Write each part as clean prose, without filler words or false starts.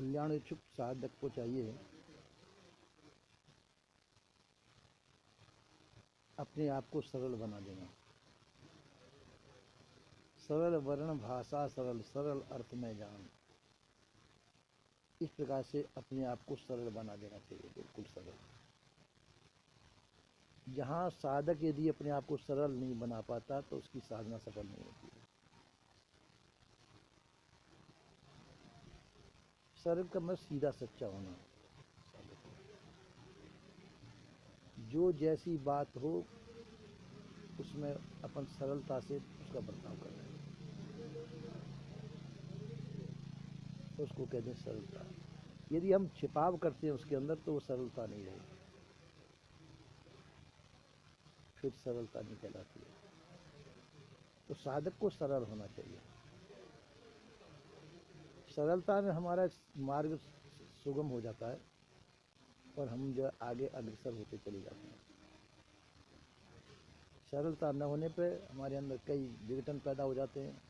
कल्याण इच्छुक साधक को चाहिए अपने आप को सरल बना देना। सरल वर्ण भाषा सरल, सरल अर्थ में जान, इस प्रकार से अपने आप को सरल बना देना चाहिए, बिल्कुल सरल। जहाँ साधक यदि अपने आप को सरल नहीं बना पाता तो उसकी साधना सफल नहीं होती है। सरल का मतलब सीधा सच्चा होना, जो जैसी बात हो उसमें अपन सरलता से उसका बर्ताव कर रहे हैं, तो उसको कहते हैं सरलता। यदि हम छिपाव करते हैं उसके अंदर तो वो सरलता नहीं रहेगी, फिर सरलता नहीं कहलाती है। तो साधक को सरल होना चाहिए। सरलता में हमारा मार्ग सुगम हो जाता है और हम जो आगे अग्रसर होते चले जाते हैं। सरलता न होने पे हमारे अंदर कई विघटन पैदा हो जाते हैं,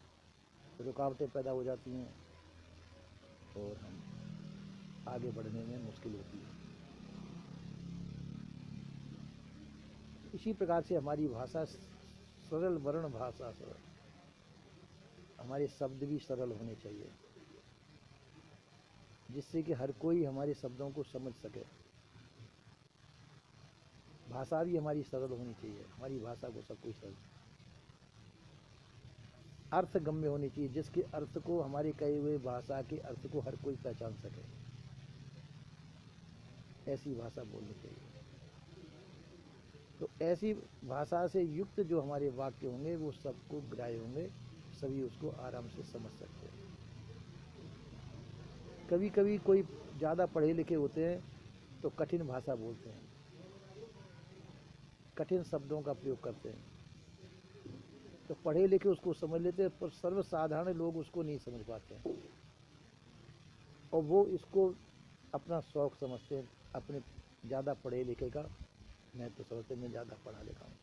रुकावटें पैदा हो जाती हैं और हम आगे बढ़ने में मुश्किल होती है। इसी प्रकार से हमारी भाषा सरल वर्ण भाषा सरल, हमारे शब्द भी सरल होने चाहिए, जिससे कि हर कोई हमारे शब्दों को समझ सके। भाषा भी हमारी सरल होनी चाहिए, हमारी भाषा को सब कोई समझ, अर्थगम्य होनी चाहिए, जिसके अर्थ को, हमारे कहे हुए भाषा के अर्थ को हर कोई पहचान सके, ऐसी भाषा बोलनी चाहिए। तो ऐसी भाषा से युक्त जो हमारे वाक्य होंगे वो सबको ग्राह्य होंगे, सभी उसको आराम से समझ सकते हैं। कभी कभी कोई ज़्यादा पढ़े लिखे होते हैं तो कठिन भाषा बोलते हैं, कठिन शब्दों का प्रयोग करते हैं, तो पढ़े लिखे उसको समझ लेते हैं पर सर्वसाधारण लोग उसको नहीं समझ पाते हैं, और वो इसको अपना शौक समझते हैं, अपने ज़्यादा पढ़े लिखे का मैं तो समझते मैं ज़्यादा पढ़ा लिखा हूँ।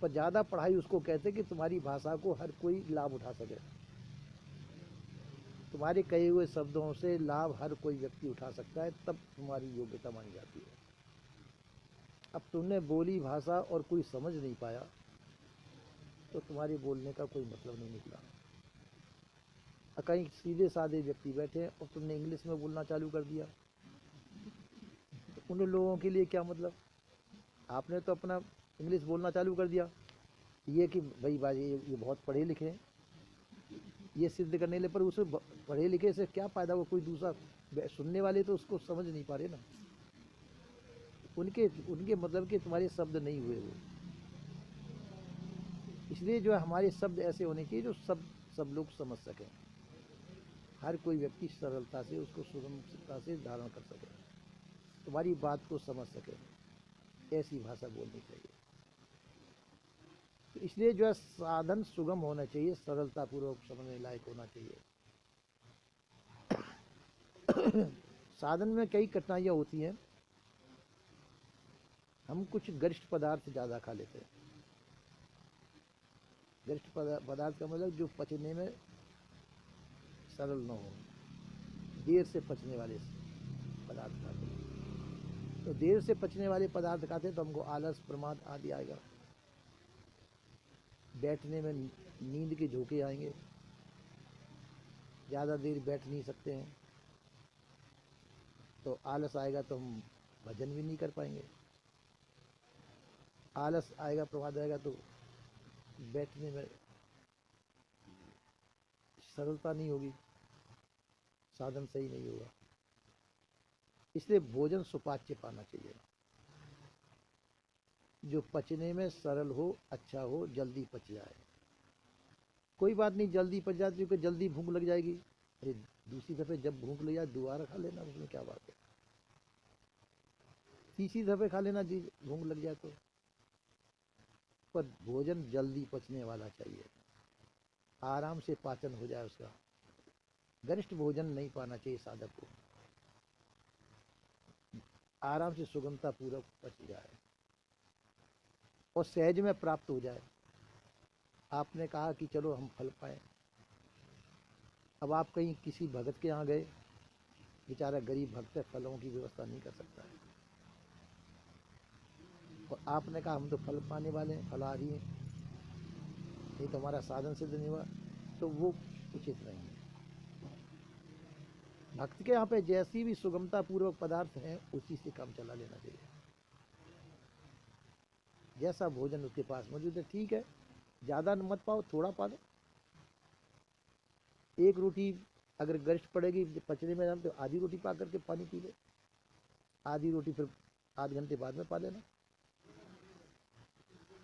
पर ज़्यादा पढ़ाई उसको कहते हैं कि तुम्हारी भाषा को हर कोई लाभ उठा सके, तुम्हारे कहे हुए शब्दों से लाभ हर कोई व्यक्ति उठा सकता है, तब तुम्हारी योग्यता मानी जाती है। अब तुमने बोली भाषा और कोई समझ नहीं पाया तो तुम्हारे बोलने का कोई मतलब नहीं निकला। कहीं सीधे साधे व्यक्ति बैठे और तुमने इंग्लिश में बोलना चालू कर दिया तो उन लोगों के लिए क्या मतलब? आपने तो अपना इंग्लिश बोलना चालू कर दिया, ये कि भाई बाजी ये बहुत पढ़े लिखे हैं, ये सिद्ध करने ले, पर उसे पढ़े लिखे से क्या फ़ायदा? वो कोई दूसरा सुनने वाले तो उसको समझ नहीं पा रहे ना, उनके उनके मतलब के तुम्हारे शब्द नहीं हुए वो। इसलिए जो है हमारे शब्द ऐसे होने चाहिए जो सब लोग समझ सकें, हर कोई व्यक्ति सरलता से उसको सुगमता से धारण कर सके, तुम्हारी बात को समझ सके, ऐसी भाषा बोलनी चाहिए। तो इसलिए जो है साधन सुगम होना चाहिए, सरलता पूर्वक समझने लायक होना चाहिए। साधन में कई कठिनाइयाँ होती हैं, हम कुछ गरिष्ठ पदार्थ ज़्यादा खा लेते हैं। गरिष्ठ पदार्थ का मतलब जो पचने में सरल न हो, देर से पचने वाले पदार्थ खाते हैं। तो देर से पचने वाले पदार्थ खाते हैं तो हमको आलस प्रमाद आदि आएगा, बैठने में नींद के झोंके आएंगे, ज़्यादा देर बैठ नहीं सकते हैं, तो आलस आएगा तो हम भजन भी नहीं कर पाएंगे, आलस आएगा प्रमाद आएगा तो बैठने में सरलता नहीं होगी, साधन सही नहीं होगा। इसलिए भोजन सुपाच्य पाना चाहिए, जो पचने में सरल हो, अच्छा हो, जल्दी पच जाए। कोई बात नहीं, जल्दी पच जाती क्योंकि जल्दी भूख लग जाएगी, अरे दूसरी दफ़े जब भूख लग जाए दोबारा खा लेना, उसमें क्या बात है। तीसरी दफ़े खा लेना जी भूख लग जाए तो। पर भोजन जल्दी पचने वाला चाहिए, आराम से पाचन हो जाए उसका। गरिष्ठ भोजन नहीं पाना चाहिए साधक को, आराम से सुगमता पूर्वक पच जाए और सहज में प्राप्त हो जाए। आपने कहा कि चलो हम फल पाएं, अब आप कहीं किसी भगत के यहाँ गए बेचारा गरीब भक्त है, फलों की व्यवस्था नहीं कर सकता है, और आपने कहा हम तो फल पाने वाले हैं, फलाहारी हैं, ये तो हमारा साधन सिद्ध नहीं हुआ, तो वो उचित नहीं है। भक्त के यहाँ पे जैसी भी सुगमता पूर्वक पदार्थ हैं उसी से काम चला लेना चाहिए। जैसा भोजन उसके पास मौजूद है ठीक है, ज़्यादा मत पाओ, थोड़ा पा लो। एक रोटी अगर गरिष्ठ पड़ेगी पचने में हम, तो आधी रोटी पा करके पानी पी ले, आधी रोटी फिर आध घंटे बाद में पा लेना,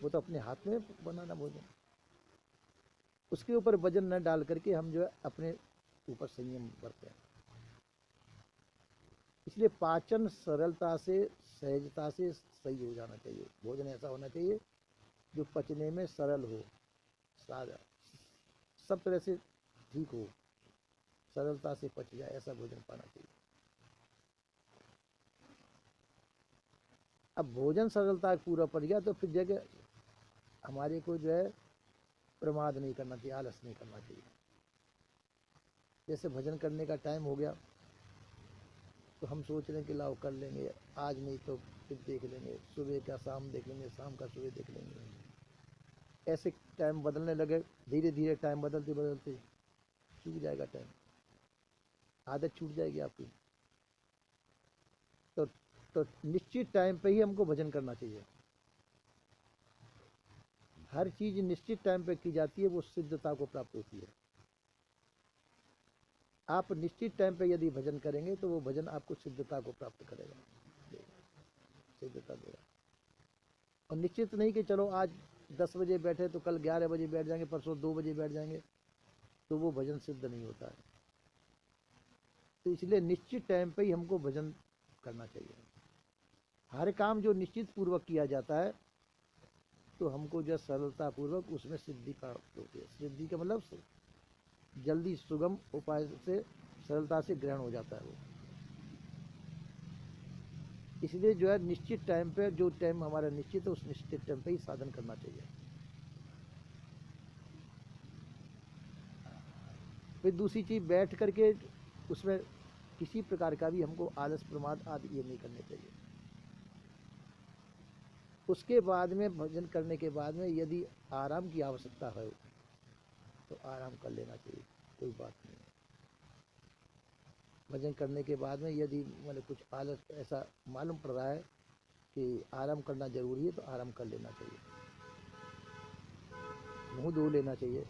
वो तो अपने हाथ में बनाना भोजन। उसके ऊपर वजन न डाल करके हम जो है अपने ऊपर संयम बरतें। इसलिए पाचन सरलता से, सहजता से सही हो जाना चाहिए। भोजन ऐसा होना चाहिए जो पचने में सरल हो, सादा, सब तरह से ठीक हो, सरलता से पच जाए, ऐसा भोजन पाना चाहिए। अब भोजन सरलता पूरा पड़ गया तो फिर जगह हमारे को जो है प्रमाद नहीं करना चाहिए, आलस नहीं करना चाहिए। जैसे भजन करने का टाइम हो गया तो हम सोच रहे हैं कि लाओ कर लेंगे, आज नहीं तो फिर देख लेंगे, सुबह का शाम देख लेंगे, शाम का सुबह देख लेंगे। ऐसे टाइम बदलने लगे, धीरे धीरे टाइम बदलते बदलते छूट जाएगा टाइम, आदत छूट जाएगी आपकी। तो निश्चित टाइम पे ही हमको भजन करना चाहिए। हर चीज निश्चित टाइम पे की जाती है, वो सिद्धता को प्राप्त होती है। आप निश्चित टाइम पे यदि भजन करेंगे तो वो भजन आपको सिद्धता को प्राप्त करेगा, सिद्धता देगा। और निश्चित नहीं कि चलो आज 10 बजे बैठे तो कल 11 बजे बैठ जाएंगे, परसों 2 बजे बैठ जाएंगे, तो वो भजन सिद्ध नहीं होता है। तो इसलिए निश्चित टाइम पे ही हमको भजन करना चाहिए। हर काम जो निश्चित पूर्वक किया जाता है तो हमको जो सरलता पूर्वक उसमें सिद्धि प्राप्त होती है। सिद्धि का मतलब जल्दी सुगम उपाय से सरलता से ग्रहण हो जाता है वो। इसलिए जो है निश्चित टाइम पे, जो टाइम हमारा निश्चित है उस निश्चित टाइम पे ही साधन करना चाहिए। फिर दूसरी चीज, बैठ करके उसमें किसी प्रकार का भी हमको आलस प्रमाद आदि ये नहीं करने चाहिए। उसके बाद में भजन करने के बाद में यदि आराम की आवश्यकता है तो आराम कर लेना चाहिए, कोई बात नहीं। भजन करने के बाद में यदि मतलब कुछ आलस ऐसा मालूम पड़ रहा है कि आराम करना जरूरी है तो आराम कर लेना चाहिए, मुंह धो लेना चाहिए।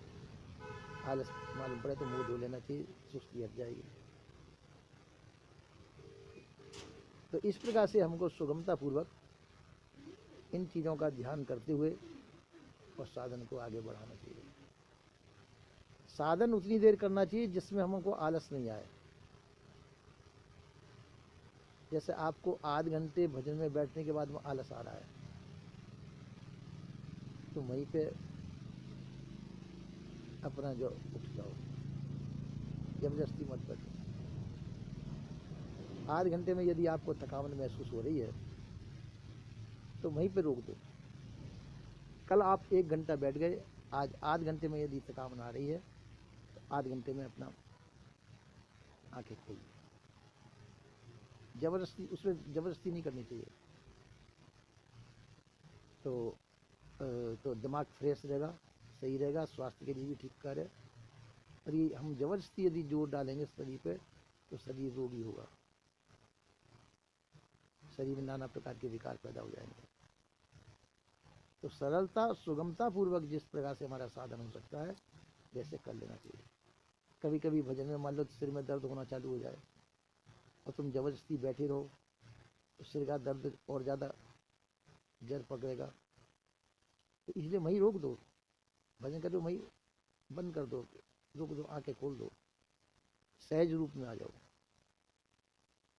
आलस मालूम पड़े तो मुंह धो लेना चाहिए, सुस्ती हट जाएगी। तो इस प्रकार से हमको सुगमता पूर्वक इन चीज़ों का ध्यान करते हुए और साधन को आगे बढ़ाना चाहिए। साधन उतनी देर करना चाहिए जिसमें हमको आलस नहीं आए। जैसे आपको आध घंटे भजन में बैठने के बाद में आलस आ रहा है तो वहीं पे अपना जो उठ जाओ, जबरदस्ती मत बैठो। आध घंटे में यदि आपको थकावट महसूस हो रही है तो वहीं पे रोक दो। कल आप 1 घंटा बैठ गए, आज आध घंटे में यदि थकावट आ रही है तो आध घंटे में अपना आंखें खोलिए। जबरदस्ती, उसमें जबरदस्ती नहीं करनी चाहिए। तो दिमाग फ्रेश रहेगा, सही रहेगा, स्वास्थ्य के लिए भी ठीक कार्य है। और ये हम जबरदस्ती यदि जोर डालेंगे शरीर पे तो शरीर रोगी होगा, शरीर में नाना प्रकार के विकार पैदा हो जाएंगे। तो सरलता सुगमता पूर्वक जिस प्रकार से हमारा साधन हो सकता है वैसे कर लेना चाहिए। कभी कभी भजन में मान लो सिर में दर्द होना चालू हो जाए और तुम जबरदस्ती बैठे रहो तो सिर का दर्द और ज़्यादा जड़ पकड़ेगा। तो इसलिए वहीं रोक दो, भजन करो वहीं बंद कर दो, रोक दो, आंखें खोल दो, सहज रूप में आ जाओ,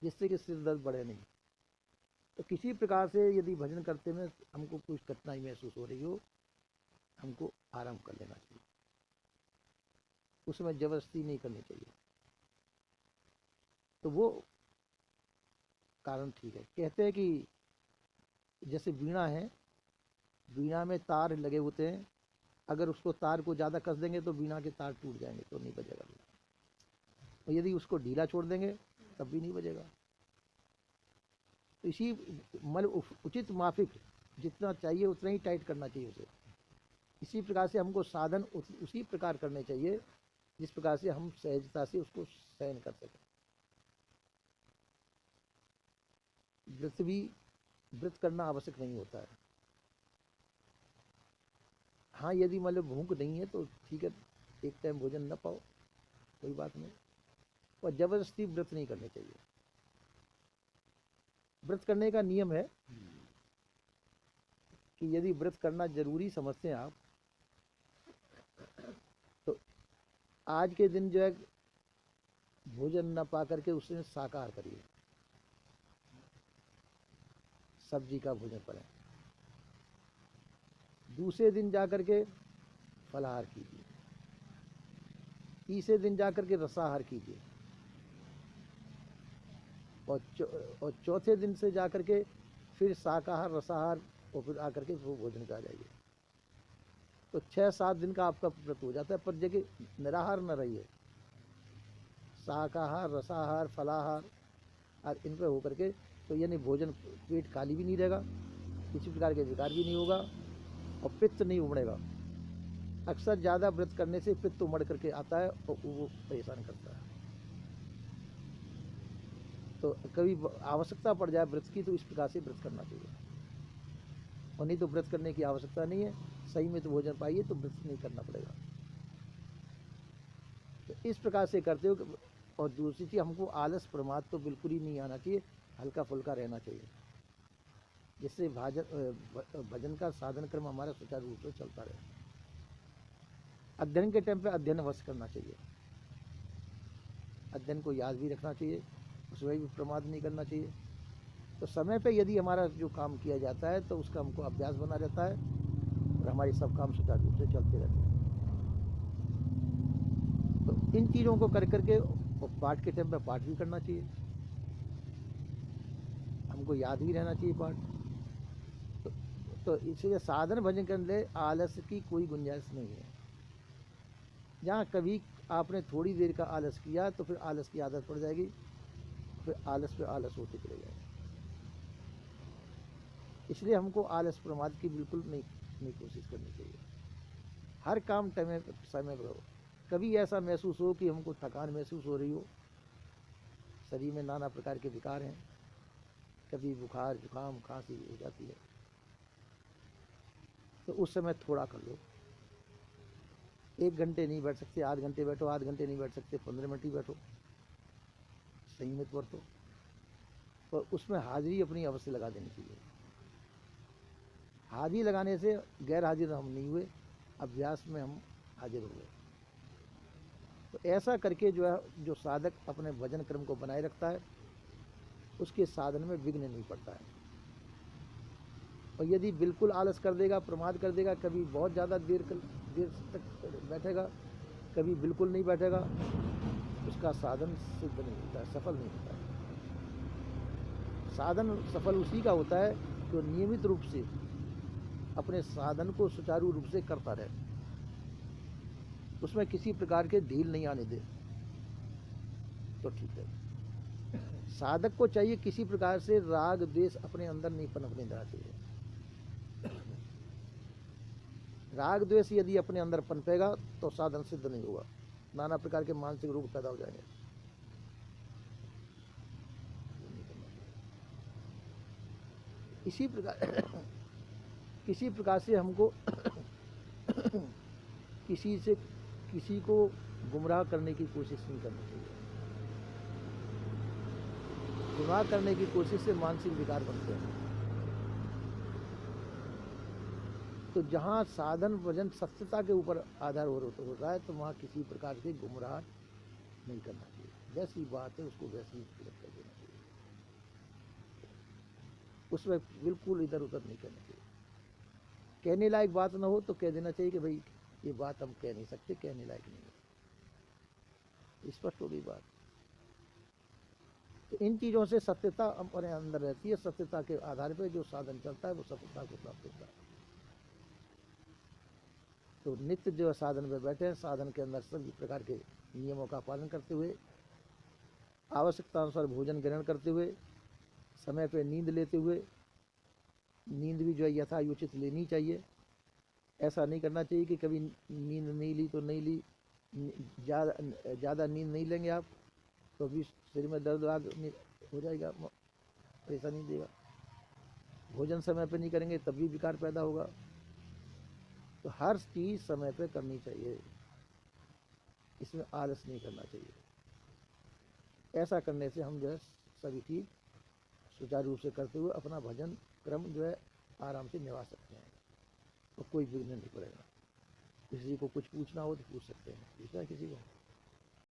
जिससे कि सिर दर्द बढ़े नहीं। तो किसी प्रकार से यदि भजन करते में हमको कुछ कठिनाई महसूस हो रही हो, हमको आराम कर लेना चाहिए, उसमें जबरदस्ती नहीं करनी चाहिए। तो वो कारण ठीक है। कहते हैं कि जैसे वीणा है, वीणा में तार लगे होते हैं, अगर उसको तार को ज़्यादा कस देंगे तो वीणा के तार टूट जाएंगे, तो नहीं बजेगा वीणा। और यदि उसको ढीला छोड़ देंगे तब भी नहीं बजेगा। तो इसी मतलब उचित माफिक जितना चाहिए उतना ही टाइट करना चाहिए उसे। इसी प्रकार से हमको साधन उसी प्रकार करने चाहिए जिस प्रकार से हम सहजता से उसको सहन कर सकें। व्रत भी व्रत करना आवश्यक नहीं होता है। हाँ, यदि मतलब भूख नहीं है तो ठीक है, एक टाइम भोजन न पाओ कोई बात नहीं, और जबरदस्ती व्रत नहीं करने चाहिए। व्रत करने का नियम है कि यदि व्रत करना जरूरी समझते हैं आप, तो आज के दिन जो है भोजन न पा करके उसमें शाकाहार करिए, सब्जी का भोजन करें। दूसरे दिन जाकर के फलाहार कीजिए। तीसरे दिन जाकर के रसाहार कीजिए, और चौथे दिन से जाकर के फिर शाकाहार रसाहार और फिर आकर के वो भोजन का जाइए। तो 6-7 दिन का आपका व्रत हो जाता है। पर जगह निराहार न रहिए, शाकाहार रसाहार फलाहार और इन पर होकर के, तो यानी भोजन पेट खाली भी नहीं रहेगा, किसी प्रकार के विकार भी नहीं होगा और पित्त नहीं उमड़ेगा। अक्सर ज़्यादा व्रत करने से पित्त उमड़ करके आता है और वो परेशान करता है। तो कभी आवश्यकता पड़ जाए व्रत की तो इस प्रकार से व्रत करना चाहिए, और नहीं तो व्रत करने की आवश्यकता नहीं है, सही में तो भोजन पाइए तो व्रत नहीं करना पड़ेगा। तो इस प्रकार से करते हो। और दूसरी चीज़, हमको आलस प्रमाद तो बिल्कुल ही नहीं आना चाहिए, हल्का फुल्का रहना चाहिए, जिससे भजन का साधन क्रम हमारा सुचारू रूप से चलता रहे। अध्ययन के टाइम पे अध्ययन अवश्य करना चाहिए, अध्ययन को याद भी रखना चाहिए, उसमें भी प्रमाद नहीं करना चाहिए। तो समय पे यदि हमारा जो काम किया जाता है तो उसका हमको अभ्यास बना रहता है और हमारे सब काम सुचारू रूप से चलते रहते हैं। तो इन चीज़ों को कर करके, और पाठ के टाइम पे पाठ भी करना चाहिए, हमको याद भी रहना चाहिए पाठ। तो इसलिए साधन भजन करने लिए आलस की कोई गुंजाइश नहीं है। जहाँ कभी आपने थोड़ी देर का आलस किया तो फिर आलस की आदत पड़ जाएगी, फिर आलस पे आलस होते चले जाएगा। इसलिए हमको आलस प्रमाद की बिल्कुल नहीं कोशिश करनी चाहिए। हर काम समय पर हो। कभी ऐसा महसूस हो कि हमको थकान महसूस हो रही हो, शरीर में नाना प्रकार के विकार हैं, कभी बुखार जुकाम खांसी हो जाती है, तो उस समय थोड़ा कर लो। 1 घंटे नहीं बैठ सकते, आध घंटे बैठो, आध घंटे नहीं बैठ सकते 15 मिनट ही बैठो, संयमित बरतो। और उसमें हाजिरी अपनी अवश्य लगा देनी चाहिए। हाजिरी लगाने से गैर हाजिर हम नहीं हुए, अभ्यास में हम हाजिर हो गए। तो ऐसा करके जो है, जो साधक अपने भजन क्रम को बनाए रखता है उसके साधन में विघ्न नहीं पड़ता है। और यदि बिल्कुल आलस कर देगा, प्रमाद कर देगा, कभी बहुत ज़्यादा देर तक बैठेगा, कभी बिल्कुल नहीं बैठेगा, उसका साधन सिद्ध नहीं होता है, सफल नहीं होता है। साधन सफल उसी का होता है जो नियमित रूप से अपने साधन को सुचारू रूप से करता रहे, उसमें किसी प्रकार के ढील नहीं आने दे, तो ठीक है। साधक को चाहिए किसी प्रकार से राग द्वेष अपने अंदर नहीं पनपने देना चाहिए। राग द्वेष यदि अपने अंदर पनपेगा तो साधन सिद्ध नहीं होगा, नाना प्रकार के मानसिक रोग पैदा हो जाएंगे। इसी प्रकार किसी प्रकार से हमको किसी को गुमराह करने की कोशिश नहीं करनी चाहिए। गुमराह करने की कोशिश से मानसिक विकार बनते हैं। तो जहाँ साधन भजन सत्यता के ऊपर आधार होता है तो वहाँ किसी प्रकार से गुमराह नहीं करना चाहिए। जैसी बात है उसको वैसी ही कर देना चाहिए, उसमें बिल्कुल इधर उधर नहीं करना चाहिए। कहने लायक बात ना हो तो कह देना चाहिए कि भाई ये बात हम कह नहीं सकते, कहने लायक नहीं है, स्पष्ट हो गई बात। तो इन चीज़ों से सत्यता अपने अंदर रहती है, सत्यता के आधार पर जो साधन चलता है वो सत्यता को प्राप्त होता है। तो नित्य जो साधन में बैठे हैं, साधन के अंदर सभी प्रकार के नियमों का पालन करते हुए आवश्यकता अनुसार भोजन ग्रहण करते हुए, समय पर नींद लेते हुए, नींद भी जो है यथायोचित लेनी चाहिए। ऐसा नहीं करना चाहिए कि कभी नींद नहीं ली तो नहीं ली, ज़्यादा नींद नहीं लेंगे आप तो भी शरीर में दर्द हो जाएगा, परेशानी देगा। भोजन समय पर नहीं करेंगे तब भी विकार पैदा होगा। तो हर चीज़ समय पर करनी चाहिए, इसमें आलस नहीं करना चाहिए। ऐसा करने से हम जो है सभी चीज़ सुचारू रूप से करते हुए अपना भजन क्रम जो है आराम से निभा सकते हैं, तो कोई विघ्न नहीं पड़ेगा। किसी को कुछ पूछना हो तो पूछ सकते हैं, पूछना है किसी को।